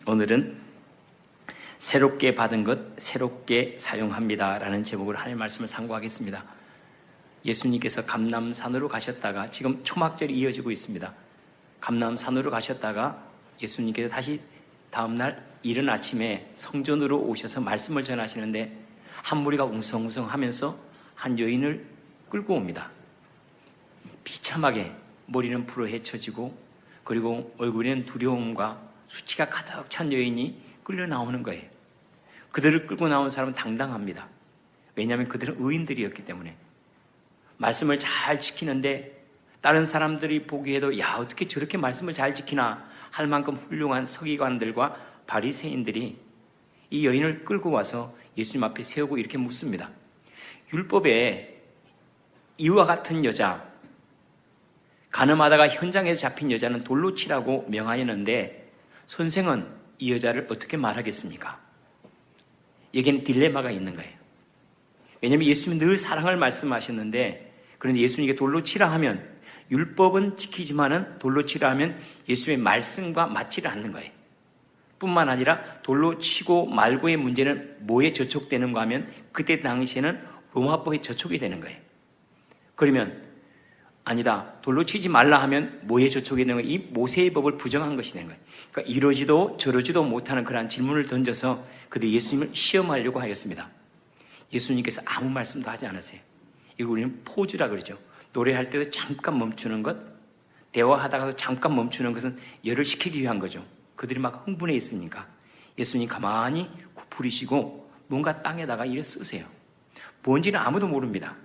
오늘은 새롭게 받은 것 새롭게 사용합니다 라는 제목으로 하나님의 말씀을 상고하겠습니다. 예수님께서 감람산으로 가셨다가 지금 초막절이 이어지고 있습니다. 감람산으로 가셨다가 예수님께서 다시 다음날 이른 아침에 성전으로 오셔서 말씀을 전하시는데 한 무리가 웅성웅성하면서 한 여인을 끌고 옵니다. 비참하게 머리는 불어 헤쳐지고 그리고 얼굴에는 두려움과 수치가 가득 찬 여인이 끌려 나오는 거예요. 그들을 끌고 나온 사람은 당당합니다. 왜냐하면 그들은 의인들이었기 때문에. 말씀을 잘 지키는데 다른 사람들이 보기에도 야, 어떻게 저렇게 말씀을 잘 지키나 할 만큼 훌륭한 서기관들과 바리새인들이 이 여인을 끌고 와서 예수님 앞에 세우고 이렇게 묻습니다. 율법에 이와 같은 여자, 가늠하다가 현장에서 잡힌 여자는 돌로 치라고 명하였는데 선생은 이 여자를 어떻게 말하겠습니까? 여기에는 딜레마가 있는 거예요. 왜냐하면 예수님이 늘 사랑을 말씀하셨는데, 그런데 예수님께 돌로 치라 하면 율법은 지키지만은 돌로 치라 하면 예수님의 말씀과 맞지를 않는 거예요. 뿐만 아니라 돌로 치고 말고의 문제는 뭐에 저촉되는가 하면 그때 당시에는 로마법에 저촉이 되는 거예요. 그러면 아니다, 돌로 치지 말라 하면 뭐에 저촉이 되는 거예요? 이 모세의 법을 부정한 것이 되는 거예요. 그러니까 이러지도 저러지도 못하는 그러한 질문을 던져서 그들 예수님을 시험하려고 하였습니다. 예수님께서 아무 말씀도 하지 않으세요. 이거 우리는 포즈라 그러죠. 노래할 때도 잠깐 멈추는 것, 대화하다가도 잠깐 멈추는 것은 열을 식히기 위한 거죠. 그들이 막 흥분해 있으니까 예수님 가만히 구부리시고 뭔가 땅에다가 이래 쓰세요. 뭔지는 아무도 모릅니다.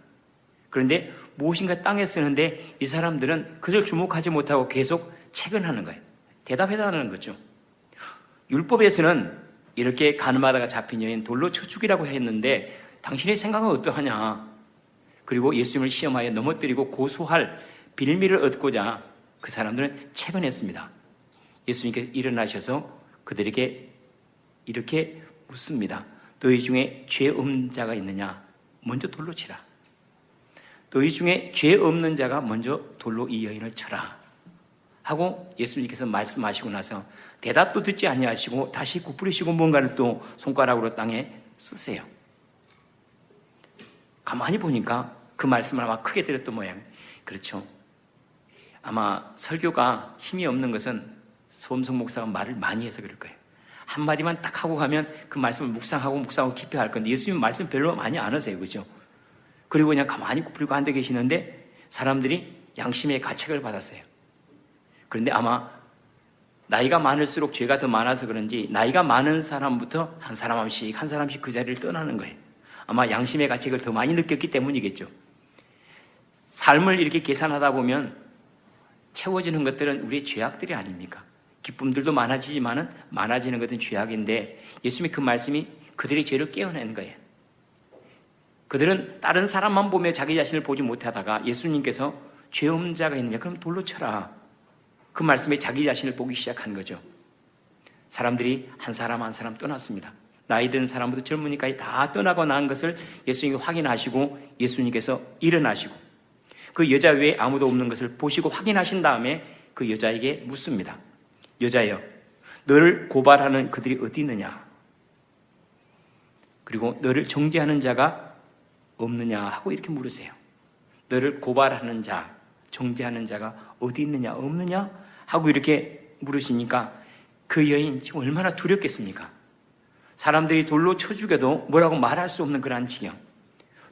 그런데 무엇인가 땅에 쓰는데 이 사람들은 그걸 주목하지 못하고 계속 채근하는 거예요. 대답해달라는 거죠. 율법에서는 이렇게 가늠하다가 잡힌 여인 돌로 쳐 죽이라고 했는데 당신의 생각은 어떠하냐? 그리고 예수님을 시험하여 넘어뜨리고 고소할 빌미를 얻고자 그 사람들은 채근했습니다. 예수님께서 일어나셔서 그들에게 이렇게 묻습니다. 너희 중에 죄 없는 자가 있느냐? 먼저 돌로 치라. 너희 중에 죄 없는 자가 먼저 돌로 이 여인을 쳐라 하고 예수님께서 말씀하시고 나서 대답도 듣지 아니하시고 다시 구부리시고 뭔가를 또 손가락으로 땅에 쓰세요. 가만히 보니까 그 말씀을 아마 크게 들었던 모양이에요. 그렇죠. 아마 설교가 힘이 없는 것은 소음성 목사가 말을 많이 해서 그럴 거예요. 한마디만 딱 하고 가면 그 말씀을 묵상하고 깊이 할 건데 예수님 말씀 별로 많이 안 하세요. 그죠? 그리고 그냥 가만히 구부리고 앉아 계시는데 사람들이 양심의 가책을 받았어요. 그런데 아마 나이가 많을수록 죄가 더 많아서 그런지 나이가 많은 사람부터 한 사람씩 그 자리를 떠나는 거예요. 아마 양심의 가책을 더 많이 느꼈기 때문이겠죠. 삶을 이렇게 계산하다 보면 채워지는 것들은 우리의 죄악들이 아닙니까? 기쁨들도 많아지지만은 많아지는 것은 죄악인데 예수님의 그 말씀이 그들의 죄를 깨어낸 거예요. 그들은 다른 사람만 보며 자기 자신을 보지 못하다가 예수님께서 죄 없는 자가 있느냐? 그럼 돌로 쳐라. 그 말씀에 자기 자신을 보기 시작한 거죠. 사람들이 한 사람 한 사람 떠났습니다. 나이 든 사람부터 젊은이까지 다 떠나고 난 것을 예수님이 확인하시고 예수님께서 일어나시고 그 여자 외에 아무도 없는 것을 보시고 확인하신 다음에 그 여자에게 묻습니다. 여자여, 너를 고발하는 그들이 어디 있느냐? 그리고 너를 정죄하는 자가 없느냐 하고 이렇게 물으세요. 너를 고발하는 자, 정죄하는 자가 어디 있느냐, 없느냐 하고 이렇게 물으시니까 그 여인 지금 얼마나 두렵겠습니까? 사람들이 돌로 쳐 죽여도 뭐라고 말할 수 없는 그러한 지경,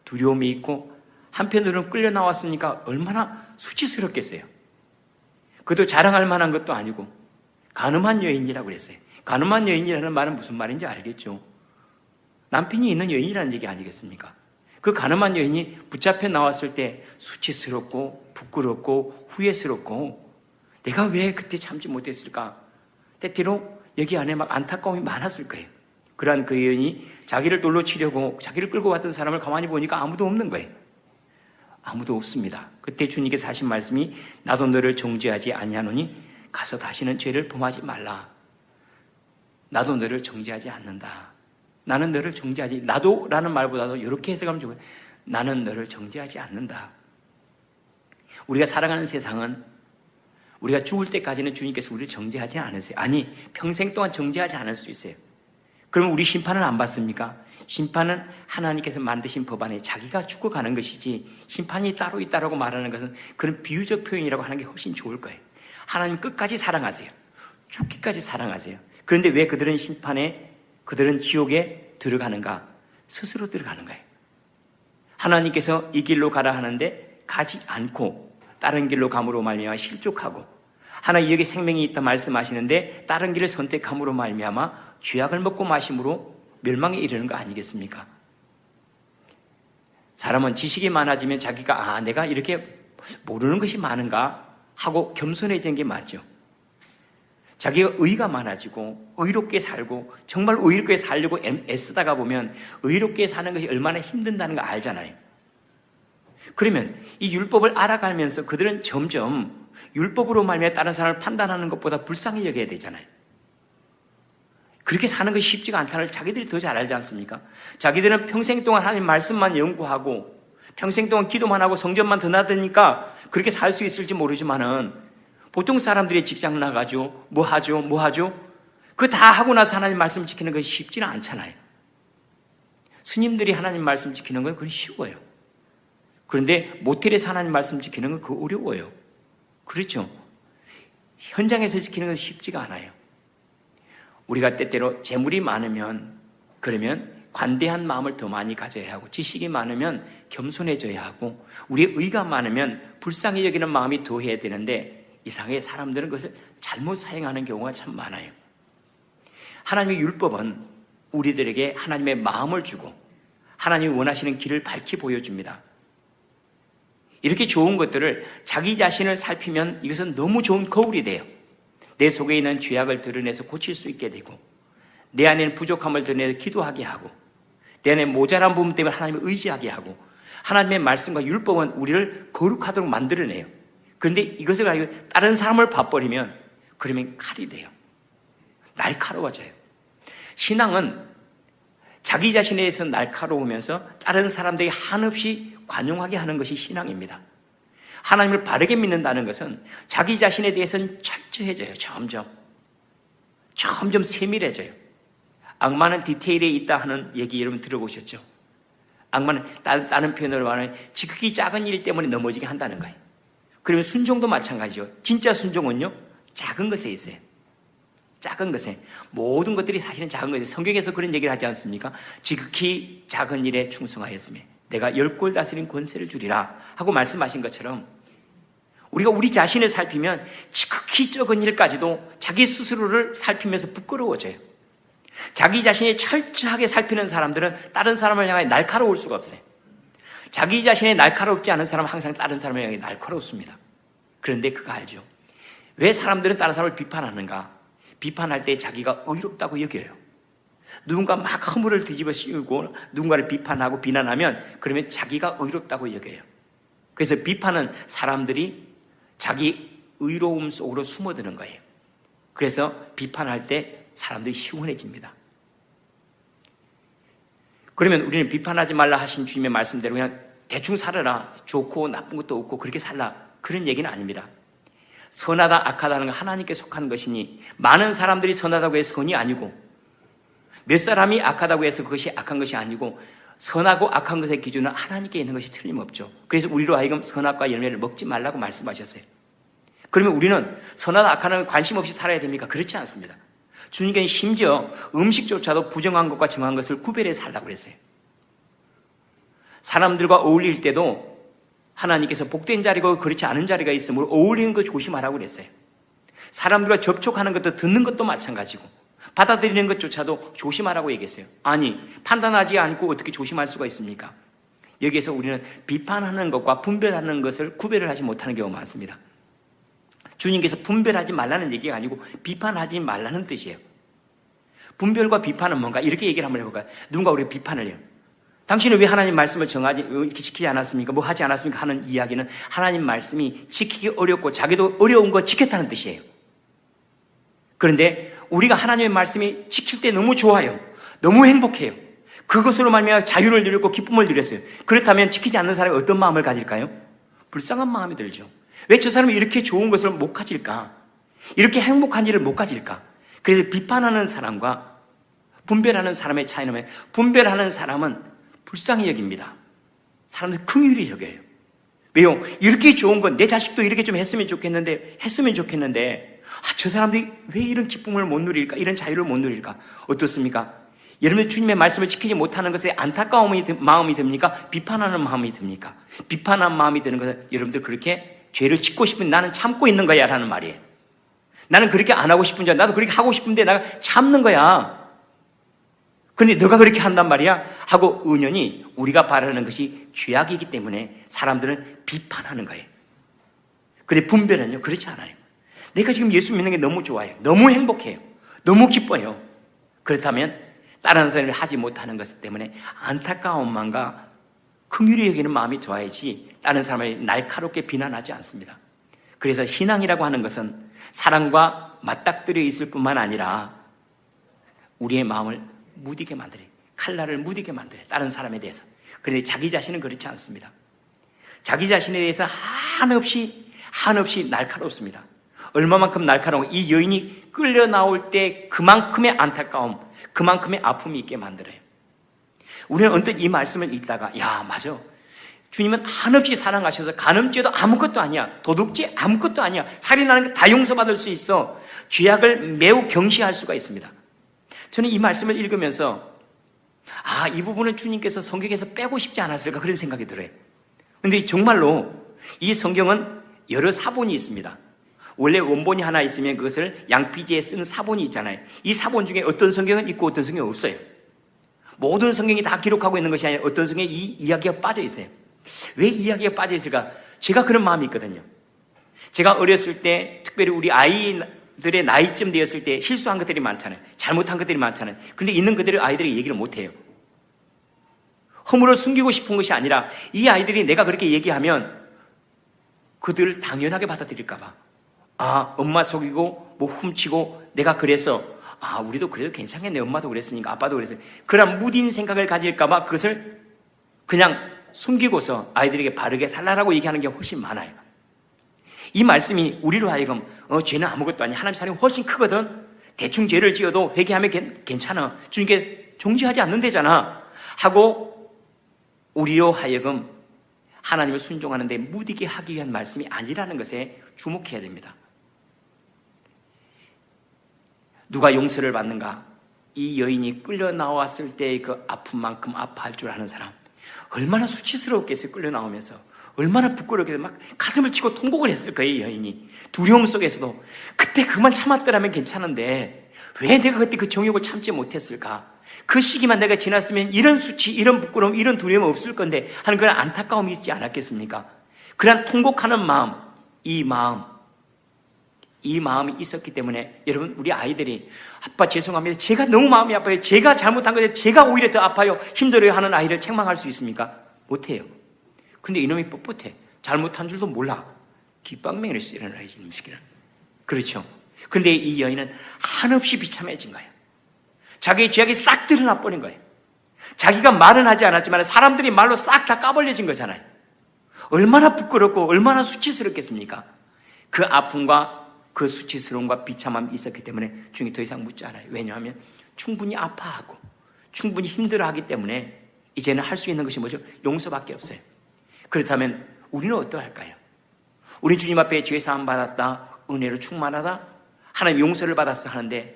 두려움이 있고 한편으로는 끌려 나왔으니까 얼마나 수치스럽겠어요. 그것도 자랑할 만한 것도 아니고 가늠한 여인이라고 그랬어요. 가늠한 여인이라는 말은 무슨 말인지 알겠죠? 남편이 있는 여인이라는 얘기 아니겠습니까? 그 가늠한 여인이 붙잡혀 나왔을 때 수치스럽고 부끄럽고 후회스럽고 내가 왜 그때 참지 못했을까? 때때로 여기 안에 막 안타까움이 많았을 거예요. 그러한 그 여인이 자기를 돌로 치려고 자기를 끌고 왔던 사람을 가만히 보니까 아무도 없는 거예요. 아무도 없습니다. 그때 주님께서 하신 말씀이 나도 너를 정죄하지 아니하노니 가서 다시는 죄를 범하지 말라. 나도 너를 정죄하지 않는다. 나는 너를 정죄하지, 나도라는 말보다도 이렇게 해석하면 좋아요. 나는 너를 정죄하지 않는다. 우리가 살아가는 세상은 우리가 죽을 때까지는 주님께서 우리를 정죄하지 않으세요. 아니, 평생 동안 정죄하지 않을 수 있어요. 그러면 우리 심판은 안 받습니까? 심판은 하나님께서 만드신 법 안에 자기가 죽어가는 것이지, 심판이 따로 있다라고 말하는 것은 그런 비유적 표현이라고 하는 게 훨씬 좋을 거예요. 하나님 끝까지 사랑하세요. 죽기까지 사랑하세요. 그런데 왜 그들은 심판에, 그들은 지옥에 들어가는가? 스스로 들어가는 거예요. 하나님께서 이 길로 가라 하는데 가지 않고 다른 길로 감으로 말미암아 실족하고, 하나님 여기 생명이 있다 말씀하시는데 다른 길을 선택함으로 말미암아 죄악을 먹고 마심으로 멸망에 이르는 거 아니겠습니까? 사람은 지식이 많아지면 자기가 내가 이렇게 모르는 것이 많은가 하고 겸손해지는 게 맞죠. 자기가 의가 많아지고 의롭게 살고 정말 의롭게 살려고 애쓰다가 보면 의롭게 사는 것이 얼마나 힘든다는 거 알잖아요. 그러면 이 율법을 알아가면서 그들은 점점 율법으로 말미암아 다른 사람을 판단하는 것보다 불쌍히 여겨야 되잖아요. 그렇게 사는 것이 쉽지가 않다는 걸 자기들이 더 잘 알지 않습니까? 자기들은 평생 동안 하나님 말씀만 연구하고 평생 동안 기도만 하고 성전만 드나드니까 그렇게 살 수 있을지 모르지만은, 보통 사람들이 직장 나가죠. 뭐 하죠? 그거 다 하고 나서 하나님 말씀 지키는 것이 쉽지는 않잖아요. 스님들이 하나님 말씀 지키는 건 그건 쉬워요. 그런데 모텔에서 하나님 말씀 지키는 건 그거 어려워요. 그렇죠? 현장에서 지키는 건 쉽지가 않아요. 우리가 때때로 재물이 많으면, 그러면 관대한 마음을 더 많이 가져야 하고, 지식이 많으면 겸손해져야 하고, 우리의 의가 많으면 불쌍히 여기는 마음이 더해야 되는데, 이상하게 사람들은 그것을 잘못 사용하는 경우가 참 많아요. 하나님의 율법은 우리들에게 하나님의 마음을 주고 하나님이 원하시는 길을 밝히 보여줍니다. 이렇게 좋은 것들을 자기 자신을 살피면 이것은 너무 좋은 거울이 돼요. 내 속에 있는 죄악을 드러내서 고칠 수 있게 되고, 내 안에는 부족함을 드러내서 기도하게 하고, 내 안에 모자란 부분 때문에 하나님을 의지하게 하고, 하나님의 말씀과 율법은 우리를 거룩하도록 만들어내요. 그런데 이것을 가지고 다른 사람을 봐버리면 그러면 칼이 돼요. 날카로워져요. 신앙은 자기 자신에 대해서 날카로우면서 다른 사람들에게 한없이 관용하게 하는 것이 신앙입니다. 하나님을 바르게 믿는다는 것은 자기 자신에 대해서는 철저해져요. 점점 세밀해져요. 악마는 디테일에 있다 하는 얘기 여러분 들어보셨죠? 악마는 다른 표현으로 말하면 지극히 작은 일 때문에 넘어지게 한다는 거예요. 그러면 순종도 마찬가지죠. 진짜 순종은요, 작은 것에 있어요. 작은 것에. 모든 것들이 사실은 작은 것에. 성경에서 그런 얘기를 하지 않습니까? 지극히 작은 일에 충성하였으며 내가 10골 다스린 권세를 주리라 하고 말씀하신 것처럼, 우리가 우리 자신을 살피면 지극히 적은 일까지도 자기 스스로를 살피면서 부끄러워져요. 자기 자신이 철저하게 살피는 사람들은 다른 사람을 향해 날카로울 수가 없어요. 자기 자신이 날카롭지 않은 사람은 항상 다른 사람을 향해 날카롭습니다. 그런데 그거 알죠? 왜 사람들은 다른 사람을 비판하는가? 비판할 때 자기가 의롭다고 여겨요. 누군가 막 허물을 뒤집어 씌우고 누군가를 비판하고 비난하면 그러면 자기가 의롭다고 여겨요. 그래서 비판은 사람들이 자기 의로움 속으로 숨어드는 거예요. 그래서 비판할 때 사람들이 시원해집니다. 그러면 우리는 비판하지 말라 하신 주님의 말씀대로 그냥 대충 살아라, 좋고 나쁜 것도 없고 그렇게 살라, 그런 얘기는 아닙니다. 선하다 악하다는 건 하나님께 속한 것이니, 많은 사람들이 선하다고 해서 선이 아니고 몇 사람이 악하다고 해서 그것이 악한 것이 아니고, 선하고 악한 것의 기준은 하나님께 있는 것이 틀림없죠. 그래서 우리로 하여금 선악과 열매를 먹지 말라고 말씀하셨어요. 그러면 우리는 선하다 악하다는 관심 없이 살아야 됩니까? 그렇지 않습니다. 주님께는 심지어 음식조차도 부정한 것과 정한 것을 구별해 살라고 그랬어요. 사람들과 어울릴 때도 하나님께서 복된 자리가 그렇지 않은 자리가 있으므로 어울리는 거 조심하라고 그랬어요. 사람들과 접촉하는 것도 듣는 것도 마찬가지고 받아들이는 것조차도 조심하라고 얘기했어요. 아니, 판단하지 않고 어떻게 조심할 수가 있습니까? 여기에서 우리는 비판하는 것과 분별하는 것을 구별을 하지 못하는 경우가 많습니다. 주님께서 분별하지 말라는 얘기가 아니고 비판하지 말라는 뜻이에요. 분별과 비판은 뭔가, 이렇게 얘기를 한번 해볼까요? 누군가 우리가 비판을 해요. 당신은 왜 하나님 말씀을 이렇게 지키지 않았습니까? 뭐 하지 않았습니까? 하는 이야기는 하나님 말씀이 지키기 어렵고 자기도 어려운 거 지켰다는 뜻이에요. 그런데 우리가 하나님의 말씀이 지킬 때 너무 좋아요. 너무 행복해요. 그것으로 말미암아 자유를 누렸고 기쁨을 누렸어요. 그렇다면 지키지 않는 사람이 어떤 마음을 가질까요? 불쌍한 마음이 들죠. 왜 저 사람이 이렇게 좋은 것을 못 가질까? 이렇게 행복한 일을 못 가질까? 그래서 비판하는 사람과 분별하는 사람의 차이는 뭐예요? 분별하는 사람은 불쌍히 여깁니다. 사람들 긍휼히 여겨요. 왜요? 이렇게 좋은 건 내 자식도 이렇게 좀 했으면 좋겠는데 저 사람들이 왜 이런 기쁨을 못 누릴까? 이런 자유를 못 누릴까? 어떻습니까? 여러분 주님의 말씀을 지키지 못하는 것에 안타까운 마음이 듭니까? 비판하는 마음이 듭니까? 비판하는 마음이 드는 것은 여러분들 그렇게 죄를 짓고 싶은 나는 참고 있는 거야 라는 말이에요. 나는 그렇게 안 하고 싶은 줄 나도 그렇게 하고 싶은데 내가 참는 거야. 그런데 너가 그렇게 한단 말이야? 하고 은연히 우리가 바라는 것이 죄악이기 때문에 사람들은 비판하는 거예요. 그런데 분별은요 그렇지 않아요. 내가 지금 예수 믿는 게 너무 좋아요. 너무 행복해요. 너무 기뻐요. 그렇다면 다른 사람을 하지 못하는 것 때문에 안타까운 마음과 긍휼히 여기는 마음이 좋아야지 다른 사람을 날카롭게 비난하지 않습니다. 그래서 신앙이라고 하는 것은 사랑과 맞닥뜨려 있을 뿐만 아니라 우리의 마음을 무디게 만들어요. 칼날을 무디게 만들어요. 다른 사람에 대해서. 그런데 자기 자신은 그렇지 않습니다. 자기 자신에 대해서 한없이 날카롭습니다. 얼마만큼 날카로운 이 여인이 끌려 나올 때 그만큼의 안타까움, 그만큼의 아픔이 있게 만들어요. 우리는 언뜻 이 말씀을 읽다가 맞아. 주님은 한없이 사랑하셔서 간음죄도 아무것도 아니야. 도둑죄 아무것도 아니야. 살인하는 게 다 용서받을 수 있어. 죄악을 매우 경시할 수가 있습니다. 저는 이 말씀을 읽으면서 이 부분은 주님께서 성경에서 빼고 싶지 않았을까 그런 생각이 들어요. 그런데 정말로 이 성경은 여러 사본이 있습니다. 원래 원본이 하나 있으면 그것을 양피지에 쓴 사본이 있잖아요. 이 사본 중에 어떤 성경은 있고 어떤 성경은 없어요. 모든 성경이 다 기록하고 있는 것이 아니라 어떤 성경에 이 이야기가 빠져 있어요. 왜 이야기가 빠져 있을까? 제가 그런 마음이 있거든요. 제가 어렸을 때 특별히 우리 아이들의 나이쯤 되었을 때 실수한 것들이 많잖아요. 잘못한 것들이 많잖아요. 그런데 있는 그대로 아이들이 얘기를 못해요. 허물을 숨기고 싶은 것이 아니라 이 아이들이 내가 그렇게 얘기하면 그들을 당연하게 받아들일까 봐. 엄마 속이고 뭐 훔치고 내가 그래서 우리도 그래도 괜찮겠네. 엄마도 그랬으니까 아빠도 그랬어요. 그런 무딘 생각을 가질까 봐 그것을 그냥 숨기고서 아이들에게 바르게 살라라고 얘기하는 게 훨씬 많아요. 이 말씀이 우리로 하여금 죄는 아무것도 아니야. 하나님 사랑이 훨씬 크거든. 대충 죄를 지어도 회개하면 괜찮아. 주님께 정죄하지 않는다잖아 하고 우리로 하여금 하나님을 순종하는 데 무디게 하기 위한 말씀이 아니라는 것에 주목해야 됩니다. 누가 용서를 받는가? 이 여인이 끌려 나왔을 때의 그 아픔만큼 아파할 줄 아는 사람. 얼마나 수치스러웠겠어요. 끌려 나오면서 얼마나 부끄럽게 막 가슴을 치고 통곡을 했을 거예요. 이 여인이 두려움 속에서도 그때 그만 참았더라면 괜찮은데 왜 내가 그때 그 정욕을 참지 못했을까? 그 시기만 내가 지났으면 이런 수치, 이런 부끄러움, 이런 두려움 없을 건데 하는 그런 안타까움이 있지 않았겠습니까? 그런 통곡하는 마음, 이 마음이 있었기 때문에 여러분 우리 아이들이 아빠 죄송합니다. 제가 너무 마음이 아파요. 제가 잘못한 건데 제가 오히려 더 아파요. 힘들어요 하는 아이를 책망할 수 있습니까? 못해요. 근데 이놈이 뻣뻣해. 잘못한 줄도 몰라. 귓방맹이를 쓰는 아이지 무식이는. 그렇죠. 근데 이 여인은 한없이 비참해진 거예요. 자기의 죄악이 싹 드러나 버린 거예요. 자기가 말은 하지 않았지만 사람들이 말로 싹 다 까발려진 거잖아요. 얼마나 부끄럽고 얼마나 수치스럽겠습니까? 그 아픔과 그 수치스러움과 비참함이 있었기 때문에 주님이 더 이상 묻지 않아요. 왜냐하면 충분히 아파하고 충분히 힘들어하기 때문에 이제는 할 수 있는 것이 뭐죠? 용서밖에 없어요. 그렇다면 우리는 어떠할까요? 우리 주님 앞에 죄 사함 받았다, 은혜로 충만하다, 하나님 용서를 받았어 하는데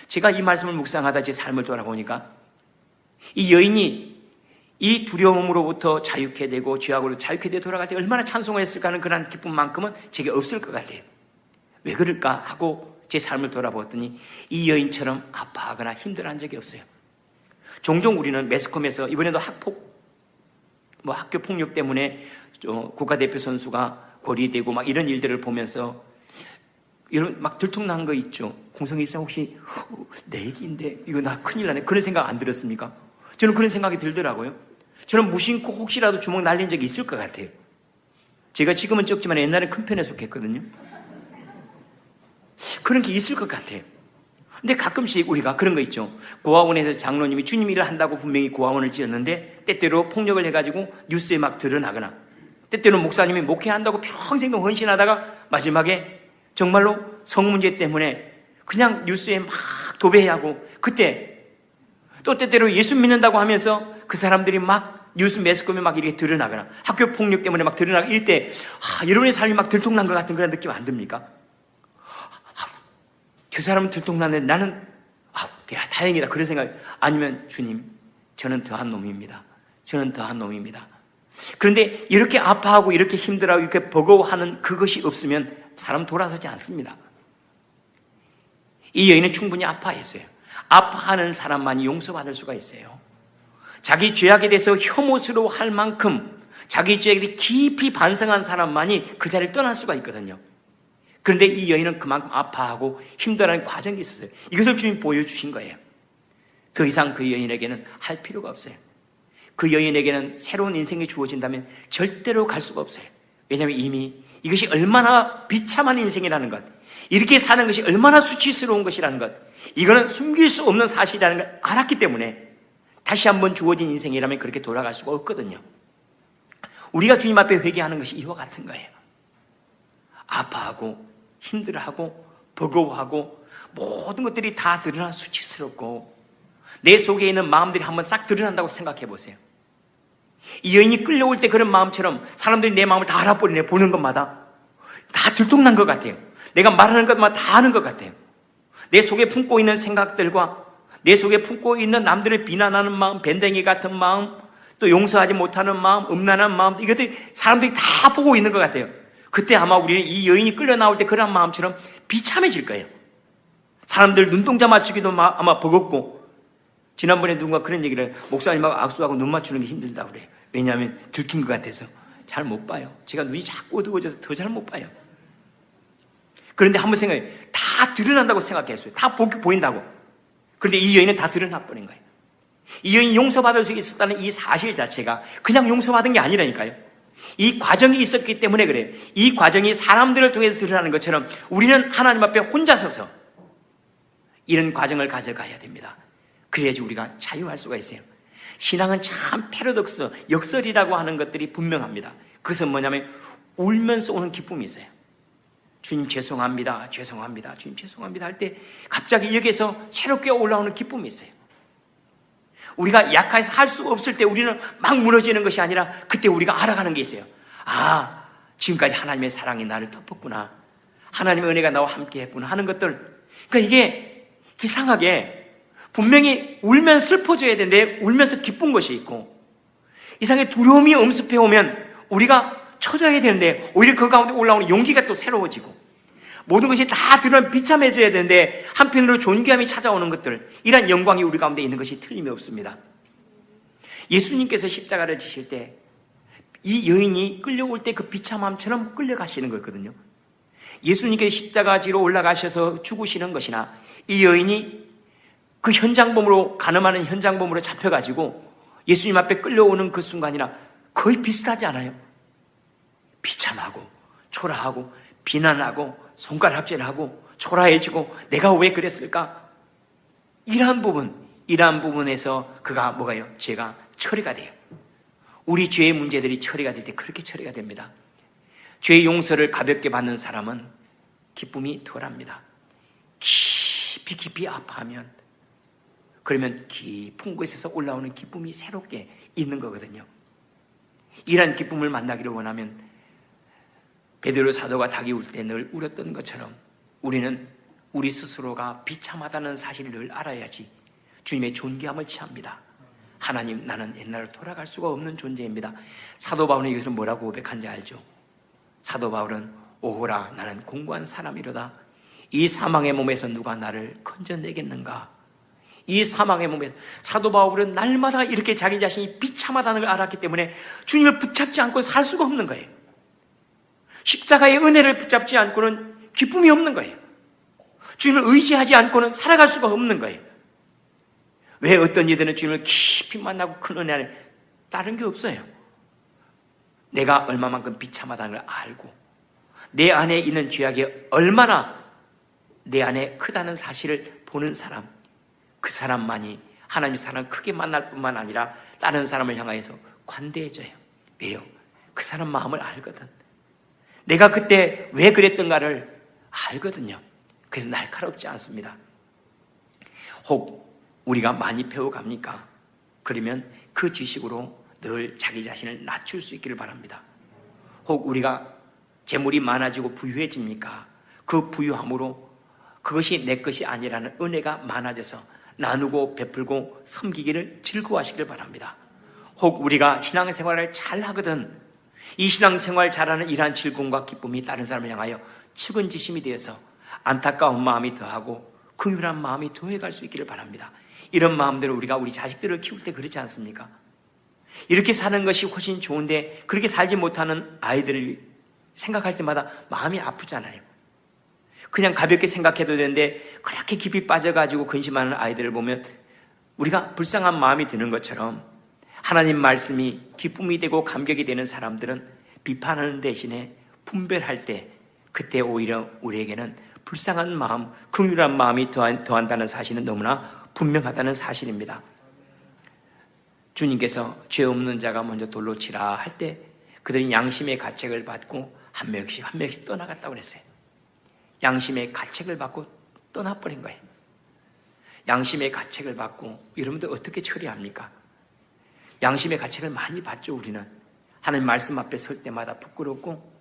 제가 이 말씀을 묵상하다 제 삶을 돌아보니까 이 여인이 이 두려움으로부터 자유케 되고 죄악으로 자유케 되어 돌아갈 때 얼마나 찬송을 했을까 하는 그런 기쁨만큼은 제게 없을 것 같아요. 왜 그럴까 하고 제 삶을 돌아보았더니 이 여인처럼 아파하거나 힘들어한 적이 없어요. 종종 우리는 매스컴에서 이번에도 학교 폭력 때문에 국가대표 선수가 고리되고 막 이런 일들을 보면서 이런 막 들통난 거 있죠. 공성희 씨 혹시 내 얘기인데 이거 나 큰일 나네 그런 생각 안 들었습니까? 저는 그런 생각이 들더라고요. 저는 무심코 혹시라도 주먹 날린 적이 있을 것 같아요. 제가 지금은 적지만 옛날에 큰 편에 속했거든요. 그런 게 있을 것 같아요. 근데 가끔씩 우리가 그런 거 있죠. 고아원에서 장로님이 주님 일을 한다고 분명히 고아원을 지었는데 때때로 폭력을 해가지고 뉴스에 막 드러나거나 때때로 목사님이 목회한다고 평생 헌신하다가 마지막에 정말로 성 문제 때문에 그냥 뉴스에 막 도배하고, 그때 또 때때로 예수 믿는다고 하면서 그 사람들이 막 뉴스 매스컴에 막 이렇게 드러나거나 학교 폭력 때문에 막 드러나고 이럴 때 여러분의 삶이 막 들통난 것 같은 그런 느낌 안 듭니까? 그 사람은 들통났는데 나는 야, 다행이다 그런 생각. 아니면 주님, 저는 더한 놈입니다. 저는 더한 놈입니다. 그런데 이렇게 아파하고 이렇게 힘들어하고 이렇게 버거워하는 그것이 없으면 사람 돌아서지 않습니다. 이 여인은 충분히 아파했어요. 아파하는 사람만이 용서받을 수가 있어요. 자기 죄악에 대해서 혐오스러워할 만큼 자기 죄악에 대해 깊이 반성한 사람만이 그 자리를 떠날 수가 있거든요. 그런데 이 여인은 그만큼 아파하고 힘들어하는 과정이 있었어요. 이것을 주님 보여주신 거예요. 더 이상 그 여인에게는 할 필요가 없어요. 그 여인에게는 새로운 인생이 주어진다면 절대로 갈 수가 없어요. 왜냐하면 이미 이것이 얼마나 비참한 인생이라는 것, 이렇게 사는 것이 얼마나 수치스러운 것이라는 것, 이거는 숨길 수 없는 사실이라는 걸 알았기 때문에 다시 한번 주어진 인생이라면 그렇게 돌아갈 수가 없거든요. 우리가 주님 앞에 회개하는 것이 이와 같은 거예요. 아파하고 힘들어하고 버거워하고 모든 것들이 다 드러나 수치스럽고 내 속에 있는 마음들이 한번 싹 드러난다고 생각해 보세요. 이 여인이 끌려올 때 그런 마음처럼 사람들이 내 마음을 다 알아버리네. 보는 것마다 다 들통난 것 같아요. 내가 말하는 것마다 다 아는 것 같아요. 내 속에 품고 있는 생각들과 내 속에 품고 있는 남들을 비난하는 마음, 밴댕이 같은 마음, 또 용서하지 못하는 마음, 음란한 마음, 이것들이 사람들이 다 보고 있는 것 같아요. 그때 아마 우리는 이 여인이 끌려 나올 때 그런 마음처럼 비참해질 거예요. 사람들 눈동자 맞추기도 아마 버겁고, 지난번에 누군가 그런 얘기를 해요. 목사님하고 악수하고 눈 맞추는 게 힘들다고 그래요. 왜냐하면 들킨 것 같아서 잘 못 봐요. 제가 눈이 자꾸 어두워져서 더 잘 못 봐요. 그런데 한번 생각해요. 다 드러난다고 생각했어요. 다 보인다고. 그런데 이 여인은 다 드러나버린 거예요. 이 여인이 용서받을 수 있었다는 이 사실 자체가 그냥 용서받은 게 아니라니까요. 이 과정이 있었기 때문에 그래요. 이 과정이 사람들을 통해서 드러나는 것처럼 우리는 하나님 앞에 혼자 서서 이런 과정을 가져가야 됩니다. 그래야지 우리가 자유할 수가 있어요. 신앙은 참 패러독스, 역설이라고 하는 것들이 분명합니다. 그것은 뭐냐면 울면서 오는 기쁨이 있어요. 주님 죄송합니다, 죄송합니다, 주님 죄송합니다 할 때 갑자기 여기에서 새롭게 올라오는 기쁨이 있어요. 우리가 약해서 할 수 없을 때 우리는 막 무너지는 것이 아니라 그때 우리가 알아가는 게 있어요. 아, 지금까지 하나님의 사랑이 나를 덮었구나, 하나님의 은혜가 나와 함께 했구나 하는 것들. 그러니까 이게 이상하게 분명히 울면 슬퍼져야 되는데 울면서 기쁜 것이 있고, 이상하게 두려움이 엄습해 오면 우리가 처져야 되는데 오히려 그 가운데 올라오는 용기가 또 새로워지고, 모든 것이 다 드러나면 비참해져야 되는데 한편으로 존귀함이 찾아오는 것들, 이런 영광이 우리 가운데 있는 것이 틀림이 없습니다. 예수님께서 십자가를 지실 때 이 여인이 끌려올 때 그 비참함처럼 끌려가시는 거거든요. 예수님께서 십자가 지로 올라가셔서 죽으시는 것이나 이 여인이 그 현장범으로, 가늠하는 현장범으로 잡혀가지고 예수님 앞에 끌려오는 그 순간이나 거의 비슷하지 않아요? 비참하고 초라하고 비난하고 손가락질하고 초라해지고 내가 왜 그랬을까? 이러한 부분에서 그가 뭐가요? 죄가 처리가 돼요. 우리 죄의 문제들이 처리가 될 때 그렇게 처리가 됩니다. 죄의 용서를 가볍게 받는 사람은 기쁨이 덜합니다. 깊이 아파하면, 그러면 깊은 곳에서 올라오는 기쁨이 새롭게 있는 거거든요. 이러한 기쁨을 만나기를 원하면 베드로 사도가 닭이 울 때 늘 울었던 것처럼 우리는 우리 스스로가 비참하다는 사실을 늘 알아야지 주님의 존귀함을 취합니다. 하나님, 나는 옛날로 돌아갈 수가 없는 존재입니다. 사도 바울은 이것을 뭐라고 고백한지 알죠? 사도 바울은 오호라, 나는 공고한 사람이로다. 이 사망의 몸에서 누가 나를 건져내겠는가? 이 사망의 몸에서 사도 바울은 날마다 이렇게 자기 자신이 비참하다는 걸 알았기 때문에 주님을 붙잡지 않고 살 수가 없는 거예요. 십자가의 은혜를 붙잡지 않고는 기쁨이 없는 거예요. 주님을 의지하지 않고는 살아갈 수가 없는 거예요. 왜 어떤 이들은 주님을 깊이 만나고 큰 은혜 안에 다른 게 없어요. 내가 얼마만큼 비참하다는 걸 알고 내 안에 있는 죄악이 얼마나 내 안에 크다는 사실을 보는 사람, 그 사람만이 하나님의 사랑을 크게 만날 뿐만 아니라 다른 사람을 향하여서 관대해져요. 왜요? 그 사람 마음을 알거든. 내가 그때 왜 그랬던가를 알거든요. 그래서 날카롭지 않습니다. 혹 우리가 많이 배워갑니까? 그러면 그 지식으로 늘 자기 자신을 낮출 수 있기를 바랍니다. 혹 우리가 재물이 많아지고 부유해집니까? 그 부유함으로 그것이 내 것이 아니라는 은혜가 많아져서 나누고 베풀고 섬기기를 즐거워하시길 바랍니다. 혹 우리가 신앙생활을 잘하거든 이 신앙생활 잘하는 이러한 즐거움과 기쁨이 다른 사람을 향하여 측은지심이 되어서 안타까운 마음이 더하고 긍휼한 마음이 더해갈 수 있기를 바랍니다. 이런 마음대로 우리가 우리 자식들을 키울 때 그렇지 않습니까? 이렇게 사는 것이 훨씬 좋은데 그렇게 살지 못하는 아이들을 생각할 때마다 마음이 아프잖아요. 그냥 가볍게 생각해도 되는데 그렇게 깊이 빠져가지고 근심하는 아이들을 보면 우리가 불쌍한 마음이 드는 것처럼 하나님 말씀이 기쁨이 되고 감격이 되는 사람들은 비판하는 대신에 분별할 때 그때 오히려 우리에게는 불쌍한 마음, 긍휼한 마음이 더한다는 사실은 너무나 분명하다는 사실입니다. 주님께서 죄 없는 자가 먼저 돌로 치라 할 때 그들은 양심의 가책을 받고 한 명씩 떠나갔다고 그랬어요. 양심의 가책을 받고 떠나버린 거예요. 양심의 가책을 받고 여러분들 어떻게 처리합니까? 양심의 가책을 많이 받죠. 우리는 하나님 말씀 앞에 설 때마다 부끄럽고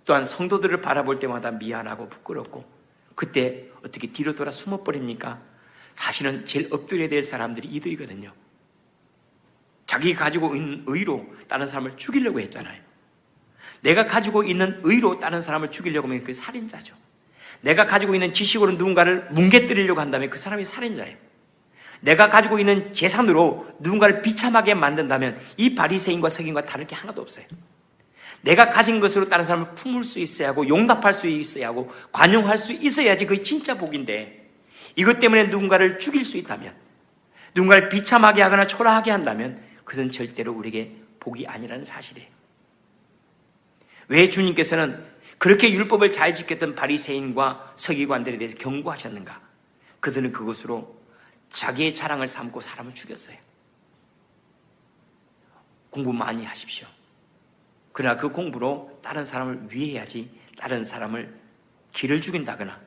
또한 성도들을 바라볼 때마다 미안하고 부끄럽고 그때 어떻게 뒤로 돌아 숨어버립니까? 사실은 제일 엎드려야 될 사람들이 이들이거든요. 자기가 가지고 있는 의로 다른 사람을 죽이려고 했잖아요. 내가 가지고 있는 의로 다른 사람을 죽이려고 하면 그 살인자죠. 내가 가지고 있는 지식으로 누군가를 뭉개뜨리려고 한다면 그 사람이 살인자예요. 내가 가지고 있는 재산으로 누군가를 비참하게 만든다면 이 바리새인과 서기관과 다를 게 하나도 없어요. 내가 가진 것으로 다른 사람을 품을 수 있어야 하고 용납할 수 있어야 하고 관용할 수 있어야지 그게 진짜 복인데 이것 때문에 누군가를 죽일 수 있다면 누군가를 비참하게 하거나 초라하게 한다면 그것은 절대로 우리에게 복이 아니라는 사실이에요. 왜 주님께서는 그렇게 율법을 잘 지켰던 바리새인과 서기관들에 대해서 경고하셨는가? 그들은 그것으로 자기의 자랑을 삼고 사람을 죽였어요. 공부 많이 하십시오. 그러나 그 공부로 다른 사람을 위해야지 다른 사람을 기를 죽인다거나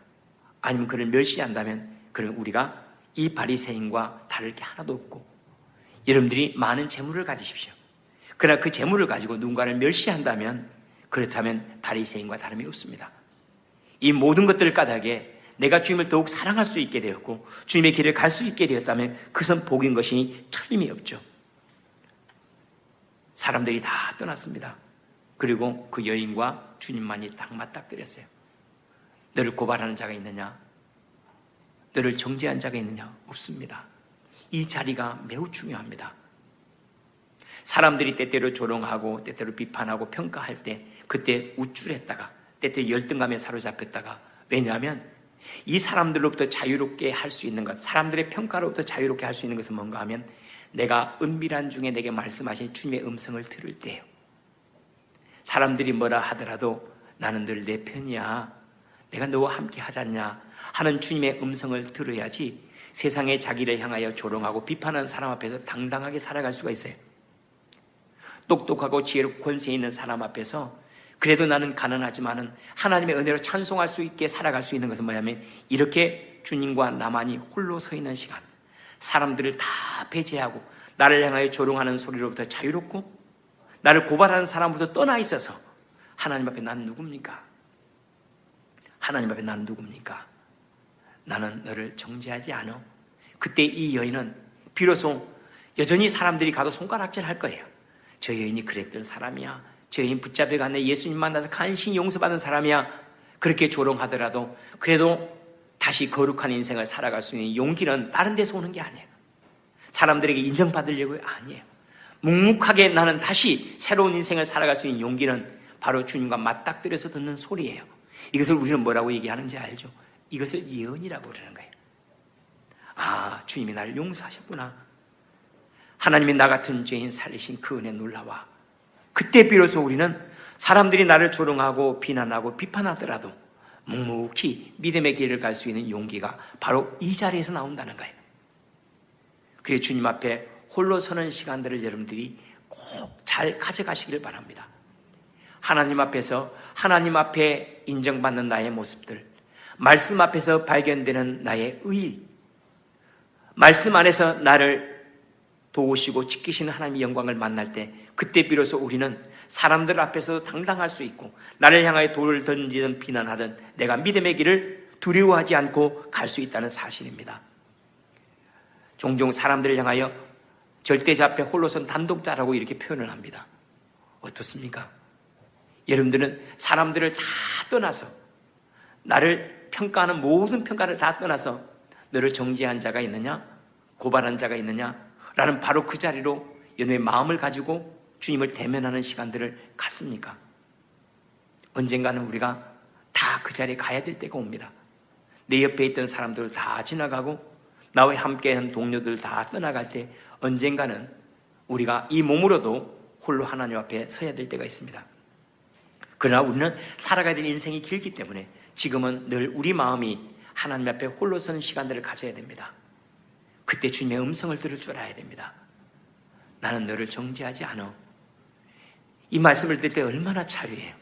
아니면 그를 멸시한다면 그럼 우리가 이 바리새인과 다를 게 하나도 없고 여러분들이 많은 재물을 가지십시오. 그러나 그 재물을 가지고 누군가를 멸시한다면 그렇다면 바리새인과 다름이 없습니다. 이 모든 것들을 까닭에 내가 주님을 더욱 사랑할 수 있게 되었고 주님의 길을 갈 수 있게 되었다면 그것은 복인 것이 틀림이 없죠. 사람들이 다 떠났습니다. 그리고 그 여인과 주님만이 딱 맞닥뜨렸어요. 너를 고발하는 자가 있느냐? 너를 정죄한 자가 있느냐? 없습니다. 이 자리가 매우 중요합니다. 사람들이 때때로 조롱하고 때때로 비판하고 평가할 때 그때 우쭐했다가 때때로 열등감에 사로잡혔다가 왜냐하면 이 사람들로부터 자유롭게 할 수 있는 것, 사람들의 평가로부터 자유롭게 할 수 있는 것은 뭔가 하면 내가 은밀한 중에 내게 말씀하신 주님의 음성을 들을 때예요. 사람들이 뭐라 하더라도 나는 늘 내 편이야, 내가 너와 함께 하잖냐 하는 주님의 음성을 들어야지 세상에 자기를 향하여 조롱하고 비판하는 사람 앞에서 당당하게 살아갈 수가 있어요. 똑똑하고 지혜롭고 권세 있는 사람 앞에서 그래도 나는 가난하지만은 하나님의 은혜로 찬송할 수 있게 살아갈 수 있는 것은 뭐냐면 이렇게 주님과 나만이 홀로 서 있는 시간, 사람들을 다 배제하고 나를 향하여 조롱하는 소리로부터 자유롭고 나를 고발하는 사람부터 떠나 있어서 하나님 앞에 나는 누굽니까? 하나님 앞에 나는 누굽니까? 나는 너를 정죄하지 않아. 그때 이 여인은 비로소 여전히 사람들이 가도 손가락질 할 거예요. 저 여인이 그랬던 사람이야. 저 여인 붙잡혀갔네. 예수님 만나서 간신히 용서받은 사람이야. 그렇게 조롱하더라도 그래도 다시 거룩한 인생을 살아갈 수 있는 용기는 다른 데서 오는 게 아니에요. 사람들에게 인정받으려고 아니에요. 묵묵하게 나는 다시 새로운 인생을 살아갈 수 있는 용기는 바로 주님과 맞닥뜨려서 듣는 소리예요. 이것을 우리는 뭐라고 얘기하는지 알죠? 이것을 예언이라고 그러는 거예요. 아, 주님이 나를 용서하셨구나. 하나님이 나 같은 죄인 살리신 그 은혜 놀라와. 그때 비로소 우리는 사람들이 나를 조롱하고 비난하고 비판하더라도 묵묵히 믿음의 길을 갈 수 있는 용기가 바로 이 자리에서 나온다는 거예요. 그래서 주님 앞에 홀로 서는 시간들을 여러분들이 꼭 잘 가져가시길 바랍니다. 하나님 앞에서 하나님 앞에 인정받는 나의 모습들, 말씀 앞에서 발견되는 나의 의, 말씀 안에서 나를 도우시고 지키시는 하나님의 영광을 만날 때 그때 비로소 우리는 사람들 앞에서 당당할 수 있고 나를 향하여 돌을 던지든 비난하든 내가 믿음의 길을 두려워하지 않고 갈 수 있다는 사실입니다. 종종 사람들을 향하여 절대자 앞에 홀로선 단독자라고 이렇게 표현을 합니다. 어떻습니까? 여러분들은 사람들을 다 떠나서 나를 평가하는 모든 평가를 다 떠나서 너를 정죄한 자가 있느냐? 고발한 자가 있느냐? 라는 바로 그 자리로 여러분의 마음을 가지고 주님을 대면하는 시간들을 갖습니까? 언젠가는 우리가 다 그 자리에 가야 될 때가 옵니다. 내 옆에 있던 사람들 다 지나가고 나와 함께한 동료들 다 떠나갈 때 언젠가는 우리가 이 몸으로도 홀로 하나님 앞에 서야 될 때가 있습니다. 그러나 우리는 살아가야 될 인생이 길기 때문에 지금은 늘 우리 마음이 하나님 앞에 홀로 서는 시간들을 가져야 됩니다. 그때 주님의 음성을 들을 줄 알아야 됩니다. 나는 너를 정죄하지 않아. 이 말씀을 들을 때 얼마나 자유해요.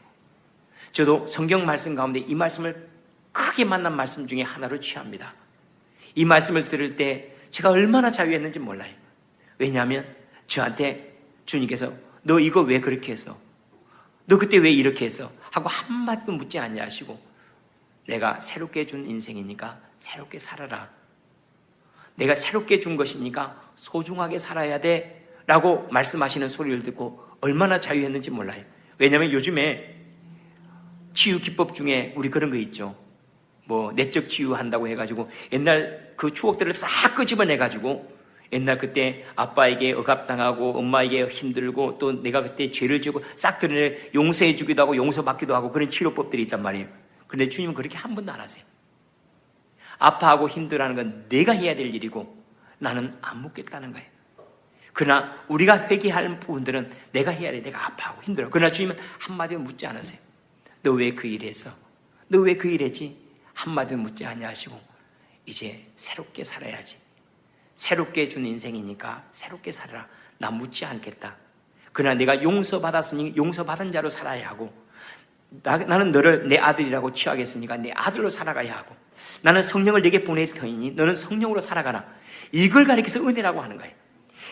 저도 성경 말씀 가운데 이 말씀을 크게 만난 말씀 중에 하나로 취합니다. 이 말씀을 들을 때 제가 얼마나 자유했는지 몰라요. 왜냐하면 저한테 주님께서 너 이거 왜 그렇게 했어? 너 그때 왜 이렇게 했어? 하고 한마디도 묻지 않냐 하시고 내가 새롭게 준 인생이니까 새롭게 살아라. 내가 새롭게 준 것이니까 소중하게 살아야 돼 라고 말씀하시는 소리를 듣고 얼마나 자유했는지 몰라요. 왜냐하면 요즘에 치유 기법 중에 우리 그런 거 있죠. 뭐 내적 치유한다고 해가지고 옛날 그 추억들을 싹 끄집어내가지고 옛날 그때 아빠에게 억압당하고 엄마에게 힘들고 또 내가 그때 죄를 지고 싹 드러내 용서해 주기도 하고 용서받기도 하고 그런 치료법들이 있단 말이에요. 그런데 주님은 그렇게 한 번도 안 하세요. 아파하고 힘들어하는 건 내가 해야 될 일이고 나는 안 묻겠다는 거예요. 그러나 우리가 회개할 부분들은 내가 해야 돼. 내가 아파하고 힘들어. 그러나 주님은 한마디도 묻지 않으세요. 너 왜 그 일 했어? 너 왜 그 일 했지? 한마디도 묻지 않냐 하시고 이제 새롭게 살아야지. 새롭게 준 인생이니까 새롭게 살아라. 나 묻지 않겠다. 그러나 내가 용서받았으니 용서받은 자로 살아야 하고 나는 너를 내 아들이라고 취하겠으니까 내 아들로 살아가야 하고 나는 성령을 내게 보낼 터이니 너는 성령으로 살아가라. 이걸 가리켜서 은혜라고 하는 거예요.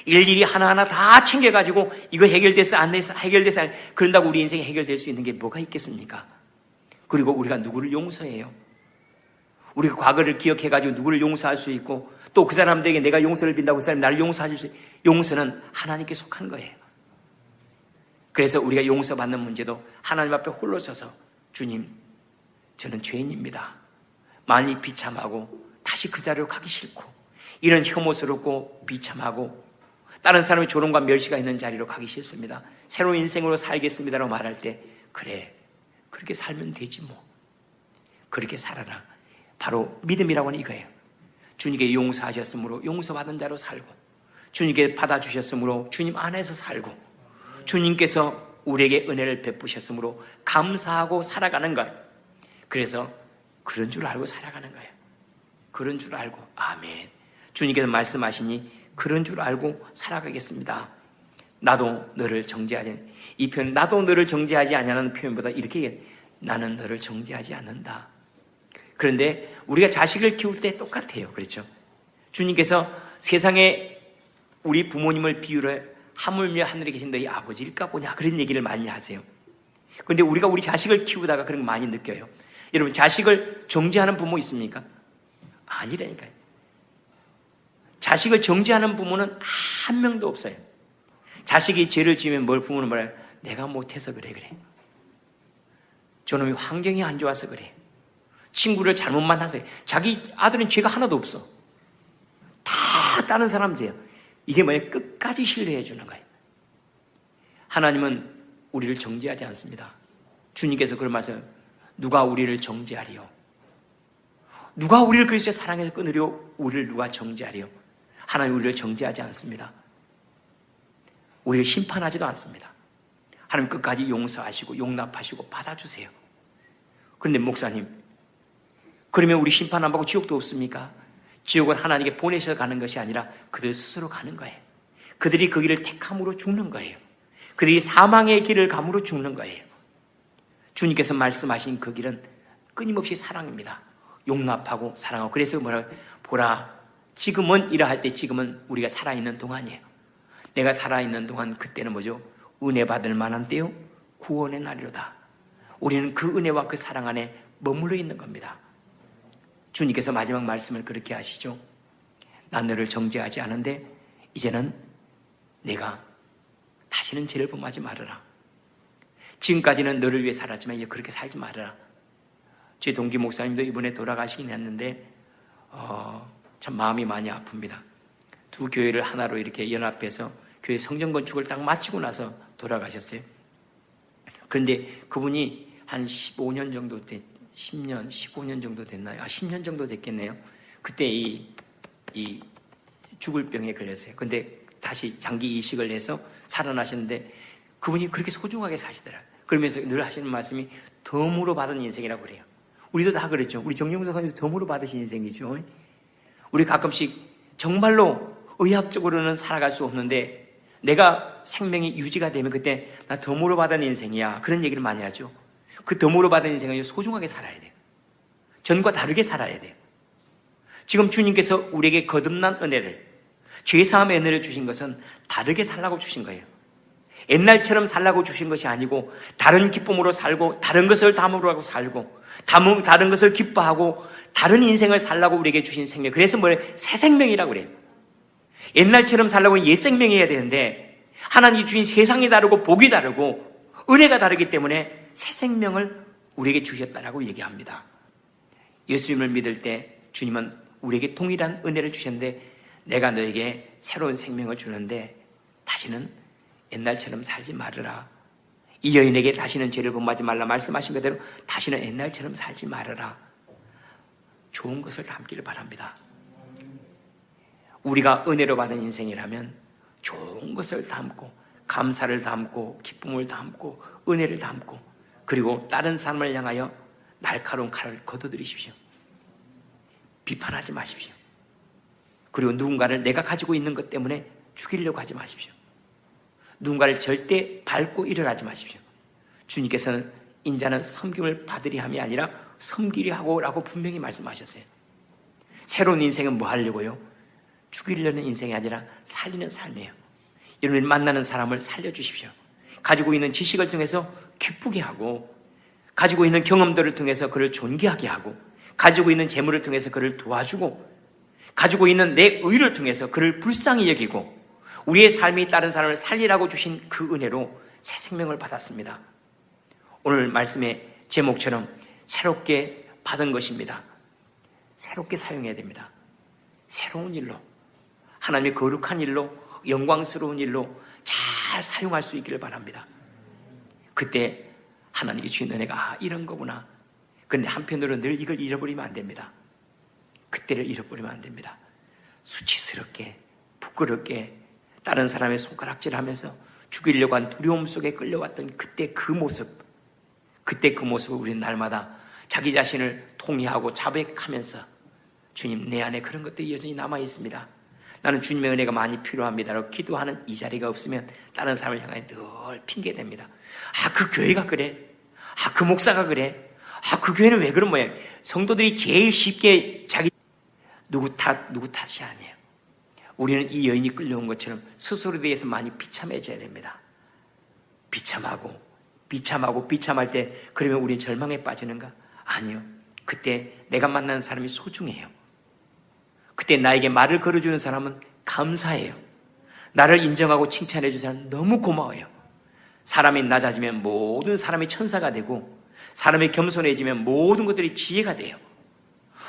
일일이 하나하나 다 챙겨가지고 이거 해결됐어 안 됐어 해결됐어 안 됐어. 그런다고 우리 인생이 해결될 수 있는 게 뭐가 있겠습니까? 그리고 우리가 누구를 용서해요? 우리가 과거를 기억해가지고 누구를 용서할 수 있고 또 그 사람들에게 내가 용서를 빈다고 그 사람이 나를 용서해 줄 수 있고 용서는 하나님께 속한 거예요. 그래서 우리가 용서받는 문제도 하나님 앞에 홀로 서서 주님 저는 죄인입니다. 많이 비참하고 다시 그 자리로 가기 싫고 이런 혐오스럽고 비참하고 다른 사람의 조롱과 멸시가 있는 자리로 가기 싫습니다. 새로운 인생으로 살겠습니다라고 말할 때 그래 그렇게 살면 되지 뭐. 그렇게 살아라. 바로 믿음이라고 하는 이거예요. 주님께 용서하셨으므로 용서받은 자로 살고 주님께 받아주셨으므로 주님 안에서 살고 주님께서 우리에게 은혜를 베푸셨으므로 감사하고 살아가는 것. 그래서 그런 줄 알고 살아가는 거예요. 그런 줄 알고 아멘. 주님께서 말씀하시니 그런 줄 알고 살아가겠습니다. 나도 너를 정죄하지 이 표현 나도 너를 정죄하지 않냐는 표현보다 이렇게 얘기해요. 나는 너를 정죄하지 않는다. 그런데 우리가 자식을 키울 때 똑같아요. 그렇죠? 주님께서 세상에 우리 부모님을 비유를 하물며 하늘에 계신 너희 아버지일까 보냐 그런 얘기를 많이 하세요. 그런데 우리가 우리 자식을 키우다가 그런 거 많이 느껴요. 여러분 자식을 정죄하는 부모 있습니까? 아니라니까요. 자식을 정죄하는 부모는 한 명도 없어요. 자식이 죄를 지으면 뭘 부모는 말해요? 내가 못해서 그래. 저놈이 환경이 안 좋아서 그래. 친구를 잘못 만나서 자기 아들은 죄가 하나도 없어. 다 다른 사람 죄예요. 이게 뭐예요? 끝까지 신뢰해 주는 거예요. 하나님은 우리를 정죄하지 않습니다. 주님께서 그런 말씀 누가 우리를 정죄하리요? 누가 우리를 그리스도의 사랑에서 끊으려 우리를 누가 정죄하리요? 하나님 우리를 정죄하지 않습니다. 우리를 심판하지도 않습니다. 하나님 끝까지 용서하시고 용납하시고 받아주세요. 그런데 목사님 그러면 우리 심판 안 받고 지옥도 없습니까? 지옥은 하나님께 보내셔서 가는 것이 아니라 그들 스스로 가는 거예요. 그들이 그 길을 택함으로 죽는 거예요. 그들이 사망의 길을 감으로 죽는 거예요. 주님께서 말씀하신 그 길은 끊임없이 사랑입니다. 용납하고 사랑하고. 그래서 뭐라고? 보라, 지금은 이러할 때, 지금은 우리가 살아있는 동안이에요. 내가 살아있는 동안, 그때는 뭐죠? 은혜 받을 만한 때요, 구원의 날이로다. 우리는 그 은혜와 그 사랑 안에 머물러 있는 겁니다. 주님께서 마지막 말씀을 그렇게 하시죠. 난 너를 정죄하지 않은데 이제는 내가 다시는 죄를 범하지 말아라. 지금까지는 너를 위해 살았지만 이제 그렇게 살지 말아라. 제 동기 목사님도 이번에 돌아가시긴 했는데 참 마음이 많이 아픕니다. 두 교회를 하나로 이렇게 연합해서 교회 성전 건축을 딱 마치고 나서 돌아가셨어요. 그런데 그분이 한 15년 정도 10년, 15년 정도 됐나요? 10년 정도 됐겠네요. 그때 이 죽을 병에 걸렸어요. 근데 다시 장기 이식을 해서 살아나셨는데 그분이 그렇게 소중하게 사시더라고요. 그러면서 늘 하시는 말씀이 덤으로 받은 인생이라고 그래요. 우리도 다 그랬죠. 우리 정영석 선생님 덤으로 받으신 인생이죠. 우리 가끔씩 정말로 의학적으로는 살아갈 수 없는데 내가 생명이 유지가 되면 그때 나 덤으로 받은 인생이야. 그런 얘기를 많이 하죠. 그 덤으로 받은 인생을 소중하게 살아야 돼요. 전과 다르게 살아야 돼요. 지금 주님께서 우리에게 거듭난 은혜를, 죄사함의 은혜를 주신 것은 다르게 살라고 주신 거예요. 옛날처럼 살라고 주신 것이 아니고 다른 기쁨으로 살고 다른 것을 담으로 하고 살고 다른 것을 기뻐하고 다른 인생을 살라고 우리에게 주신 생명. 그래서 뭐래요? 새 생명이라고 그래요. 옛날처럼 살라고 옛 생명이어야 되는데 하나님이 주신 세상이 다르고 복이 다르고 은혜가 다르기 때문에 새 생명을 우리에게 주셨다라고 얘기합니다. 예수님을 믿을 때 주님은 우리에게 동일한 은혜를 주셨는데 내가 너에게 새로운 생명을 주는데 다시는 옛날처럼 살지 말아라. 이 여인에게 다시는 죄를 범하지 말라 말씀하신 그대로 다시는 옛날처럼 살지 말아라. 좋은 것을 담기를 바랍니다. 우리가 은혜로 받은 인생이라면 좋은 것을 담고 감사를 담고 기쁨을 담고 은혜를 담고 그리고 다른 사람을 향하여 날카로운 칼을 걷어들이십시오. 비판하지 마십시오. 그리고 누군가를 내가 가지고 있는 것 때문에 죽이려고 하지 마십시오. 누군가를 절대 밟고 일어나지 마십시오. 주님께서는 인자는 섬김을 받으리 함이 아니라 섬기리 하고 라고 분명히 말씀하셨어요. 새로운 인생은 뭐 하려고요? 죽이려는 인생이 아니라 살리는 삶이에요. 여러분이 만나는 사람을 살려주십시오. 가지고 있는 지식을 통해서 기쁘게 하고 가지고 있는 경험들을 통해서 그를 존귀하게 하고 가지고 있는 재물을 통해서 그를 도와주고 가지고 있는 내 의를 통해서 그를 불쌍히 여기고 우리의 삶이 다른 사람을 살리라고 주신 그 은혜로 새 생명을 받았습니다. 오늘 말씀의 제목처럼 새롭게 받은 것입니다. 새롭게 사용해야 됩니다. 새로운 일로 하나님의 거룩한 일로 영광스러운 일로 잘 사용할 수 있기를 바랍니다. 그때 하나님이 주신 은혜가 이런 거구나. 그런데 한편으로는 늘 이걸 잃어버리면 안 됩니다. 그때를 잃어버리면 안 됩니다. 수치스럽게 부끄럽게 다른 사람의 손가락질하면서 죽이려고 한 두려움 속에 끌려왔던 그때 그 모습, 그때 그 모습을 우리는 날마다 자기 자신을 통회하고 자백하면서 주님 내 안에 그런 것들이 여전히 남아 있습니다. 나는 주님의 은혜가 많이 필요합니다라고 기도하는 이 자리가 없으면 다른 사람을 향해 늘 핑계댑니다. 그 교회가 그래. 그 목사가 그래. 그 교회는 왜 그런 모양. 성도들이 제일 쉽게 누구 탓이 아니에요. 우리는 이 여인이 끌려온 것처럼 스스로에 대해서 많이 비참해져야 됩니다. 비참할 때 그러면 우리는 절망에 빠지는가? 아니요. 그때 내가 만나는 사람이 소중해요. 그때 나에게 말을 걸어주는 사람은 감사해요. 나를 인정하고 칭찬해 주는 사람은 너무 고마워요. 사람이 낮아지면 모든 사람이 천사가 되고 사람이 겸손해지면 모든 것들이 지혜가 돼요.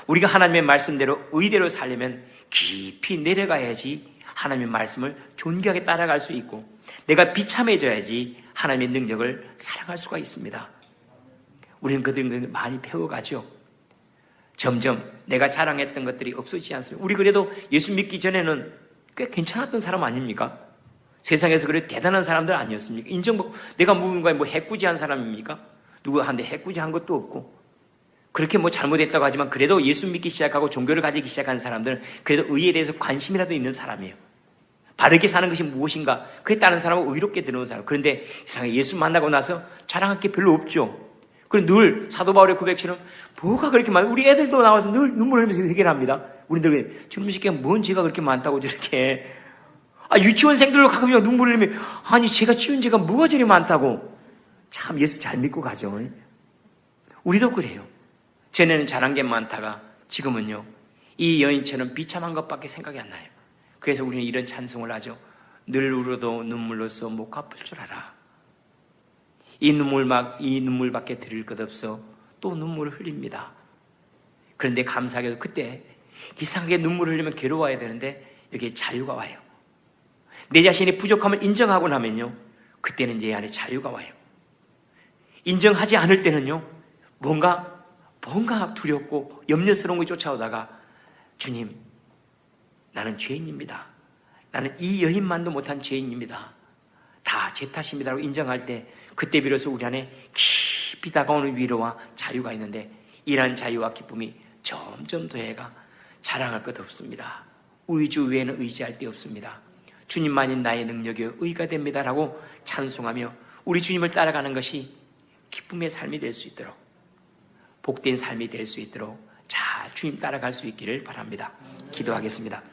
우리가 하나님의 말씀대로 의대로 살려면 깊이 내려가야지 하나님의 말씀을 존귀하게 따라갈 수 있고 내가 비참해져야지 하나님의 능력을 사랑할 수가 있습니다. 우리는 그들을 많이 배워가죠. 점점 내가 자랑했던 것들이 없어지지 않습니다. 우리 그래도 예수 믿기 전에는 꽤 괜찮았던 사람 아닙니까? 세상에서 그래 대단한 사람들 아니었습니까? 인정받고 내가 누군가에 해꾸지한 사람입니까? 누구한테 해꾸지한 것도 없고 그렇게 잘못했다고 하지만 그래도 예수 믿기 시작하고 종교를 가지기 시작한 사람들은 그래도 의에 대해서 관심이라도 있는 사람이에요. 바르게 사는 것이 무엇인가? 그래 다른 사람은 의롭게 들어온 사람. 그런데 이상하게 예수 만나고 나서 자랑할 게 별로 없죠. 그리고 늘 사도 바울의 고백처럼 뭐가 그렇게 많아요? 우리 애들도 나와서 늘 눈물 흘리면서 해결합니다. 우리들 주님 씨께 뭔 죄가 그렇게 많다고 저렇게. 유치원생들로 가끔 눈물 흘리면 아니 제가 지은 죄가 뭐가 저리 많다고. 참 예수 잘 믿고 가죠. 우리도 그래요. 전에는 잘한 게 많다가 지금은요 이 여인처럼 비참한 것밖에 생각이 안 나요. 그래서 우리는 이런 찬송을 하죠. 늘 울어도 눈물로써 못 갚을 줄 알아. 이 눈물밖에 드릴 것 없어 또 눈물을 흘립니다. 그런데 감사하게도 그때 이상하게 눈물을 흘리면 괴로워야 되는데 여기에 자유가 와요. 내 자신의 부족함을 인정하고 나면요 그때는 내 안에 자유가 와요. 인정하지 않을 때는요 뭔가 두렵고 염려스러운 걸 쫓아오다가 주님 나는 죄인입니다. 나는 이 여인만도 못한 죄인입니다. 다 제 탓입니다라고 인정할 때 그때 비로소 우리 안에 깊이 다가오는 위로와 자유가 있는데 이러한 자유와 기쁨이 점점 더해가 자랑할 것 없습니다. 우리 주 외에는 의지할 데 없습니다. 주님만이 나의 능력이요 의가 됩니다라고 찬송하며 우리 주님을 따라가는 것이 기쁨의 삶이 될 수 있도록 복된 삶이 될 수 있도록 잘 주님 따라갈 수 있기를 바랍니다. 기도하겠습니다.